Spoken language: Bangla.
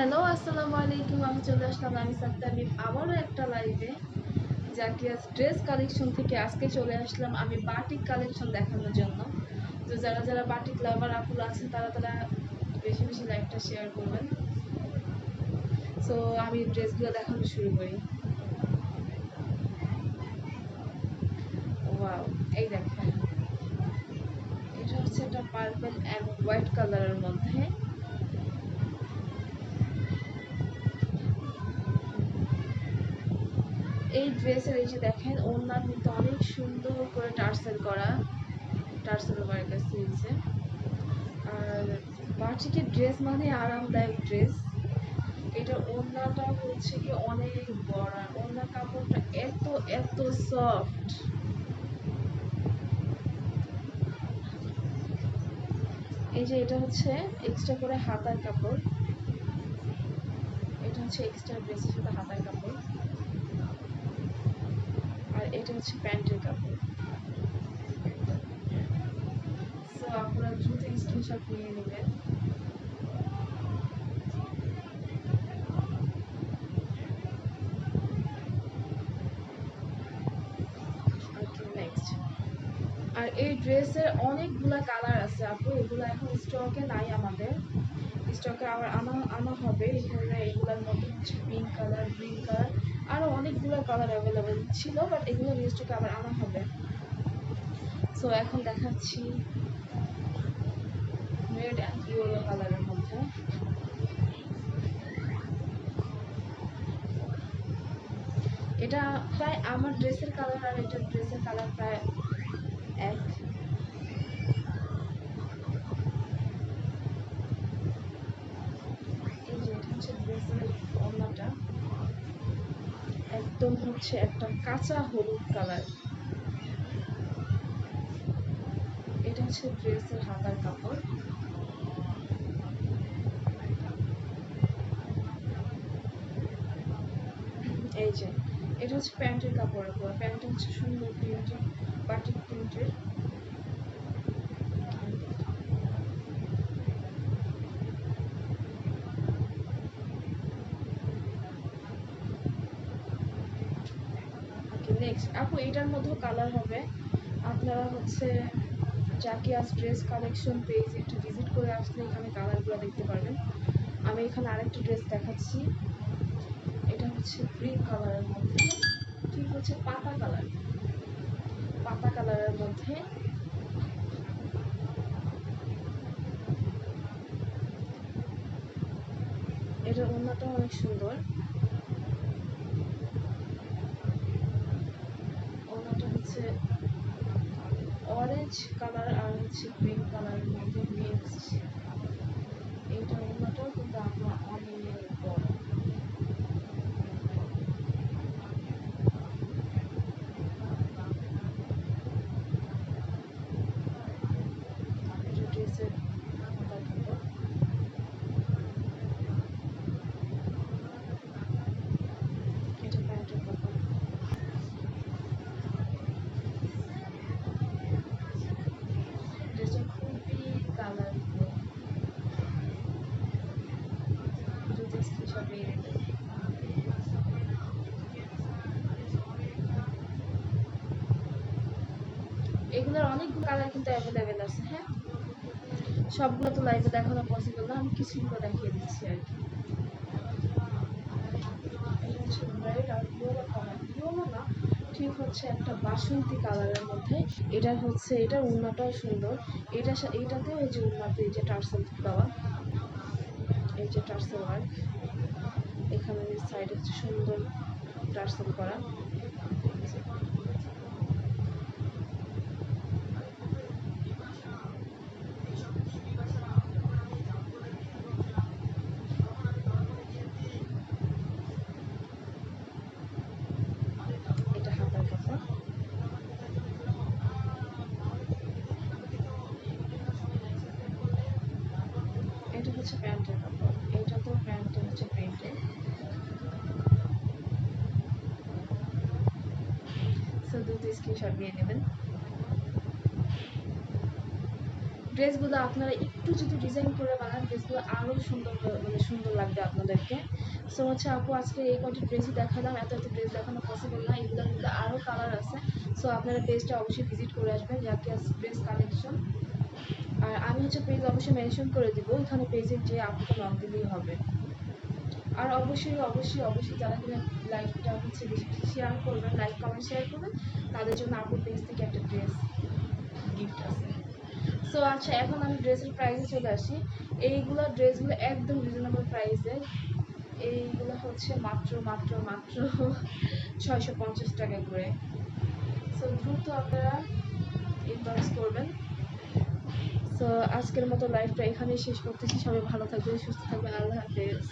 হ্যালো, আসসালামু আলাইকুম। আমি চলে আসলাম রামিসার তাবিব আবারও একটা লাইভে। জাকিয়াস ড্রেস কালেকশন থেকে আজকে চলে আসলাম আমি বাটিক কালেকশন দেখানোর জন্য। তো যারা যারা বাটিক লাভার আপুল আছেন তারা বেশি বেশি লাইভটা শেয়ার করবেন। সো আমি ড্রেসগুলো দেখানো শুরু করি। ওয়াও, এই দেখেন, এটা হচ্ছে একটা পার্পল অ্যান্ড হোয়াইট কালারের মধ্যে। এই ড্রেসের এই যে দেখেন, ওড়নার মধ্যে অনেক সুন্দর করে টার্সেল করা, টার্সেল ওয়ার্ক আছে এই যে। আর বাটিকের ড্রেস মানে আরামদায়ক ড্রেস। এটা ওড়নাটা হচ্ছে কি অনেক বড়, আর ওড়নার কাপড়টা এত এত সফট। এই যে এটা হচ্ছে এক্সট্রা করে হাতার কাপড়, এটা হচ্ছে এক্সট্রা ড্রেসের সাথে হাতার কাপড়, আর এটা হচ্ছে প্যান্টের কাপড়। সো আপনারা দ্রুত স্ক্রিনশট নিয়ে নেবেন। ওকে, নেক্সট। আর এই ড্রেসের অনেকগুলা কালার আছে আপু, এগুলো এখন স্টকে নাই আমাদের। স্টকে আবার আনা আনা হবে। এখানে এগুলোর মধ্যে হচ্ছে পিঙ্ক কালার, গ্রিন কালার, আরও অনেকগুলো কালার অ্যাভেলেবেল ছিল, বাট এগুলো নিউ স্টকে আবার আনা হবে। সো এখন দেখাচ্ছি রেড অ্যান্ড ইয়েলো কালারের মধ্যে। এটা প্রায় আমার ড্রেসের কালার আর এটার ড্রেসের কালার প্রায় এক। এই যে এটা হচ্ছে ড্রেসের ওড়নাটা, একদম হচ্ছে একটা কাঁচা হলুদ কালার। এটা হচ্ছে ড্রেসের হাতার কাপড়। এই যে এটা হচ্ছে প্যান্টের কাপড়, প্যান্টটা হচ্ছে সুন্দর প্রিন্টের, বাটিক প্রিন্টের। ওকে, নেক্সট আপু, এটার মধ্যেও কালার হবে। আপনারা হচ্ছে জাকিয়াস ড্রেস কালেকশন পেজ একটু ভিজিট করে আসলে এখানে কালারগুলো দেখতে পারবেন। আমি এখানে আরেকটা ড্রেস দেখাচ্ছি। এটা হচ্ছে গ্রিন কালারের মধ্যে, ঠিক হচ্ছে পাতা কালার, পাতা কালারের মধ্যে। এটার ওড়নাটা অনেক সুন্দর। ওড়নাটা হচ্ছে অরেঞ্জ কালার আর হচ্ছে গ্রিন কালারের মধ্যে মিক্সড। এইটার ওড়নাটাও কিন্তু আপনার অনেক বড়। এটা ড্রেসের হাতার কাপড়। এটা প্যান্টের কাপড়। ড্রেসটা খুবই কালারফুল, দ্রুত স্ক্রিনশট নিয়ে নেবেন। এগুলোর অনেকগুলো কালার কিন্তু অ্যাভেলেবেল আছে। হ্যাঁ, সবগুলো তো লাইভে দেখানো পসিবল না, আমি কিছুগুলো দেখিয়ে দিচ্ছি আর কি। এটা হচ্ছে রেড আর ইয়েলো কালার, ইয়েলো না, ঠিক হচ্ছে একটা বাসন্তী কালারের মধ্যে। এটা হচ্ছে, এটার ওড়নাটাও সুন্দর। এটাতেও এই যে ওড়নাতে এই যে টার্সেল দেওয়া, এই যে টার্সেল ওয়ার্ক, এখানে সাইডে হচ্ছে সুন্দর টার্সেল করা। এটা হাতার কাপড়। এটা হচ্ছে প্যান্টের কাপড়, এটা তো প্যান্টটা হচ্ছে প্রিন্টের। সো দ্রুত স্ক্রিনশট নিয়ে নেবেন। ড্রেসগুলো আপনারা একটু যদি ডিজাইন করে বানান, ড্রেসগুলো আরও সুন্দর মানে সুন্দর লাগবে আপনাদেরকে। সো হচ্ছে আপু আজকে এই কয়টি ড্রেসই দেখালাম, এত ড্রেস দেখানো পসিবল না, এগুলোর মধ্যে আরও কালার আছে। সো আপনারা পেজটা অবশ্যই ভিজিট করে আসবেন, জাকিয়াস ড্রেস কালেকশন। আর আমি হচ্ছে পেজ অবশ্যই মেনশন করে দিব, এখানে পেজে যে আপুকে নক দিলেই হবে। আর অবশ্যই অবশ্যই অবশ্যই যারা কিনা লাইভটা হচ্ছে বেশি বেশি শেয়ার করবেন, লাইক কমেন্ট শেয়ার করবেন, তাদের জন্য আপুর পেজ থেকে একটা ড্রেস গিফট আছে। সো আচ্ছা, এখন আমি ড্রেসের প্রাইসে চলে আসি। এইগুলো ড্রেসগুলো একদম রিজনেবল প্রাইসে, এইগুলো হচ্ছে মাত্র মাত্র মাত্র 650 টাকা করে। সো দ্রুত আপনারা ইনবক্স করবেন। সো আজকের মতো লাইভটা এখানেই শেষ করতেছি। সবাই ভালো থাকবেন, সুস্থ থাকবেন, আল্লাহ হাফেজ।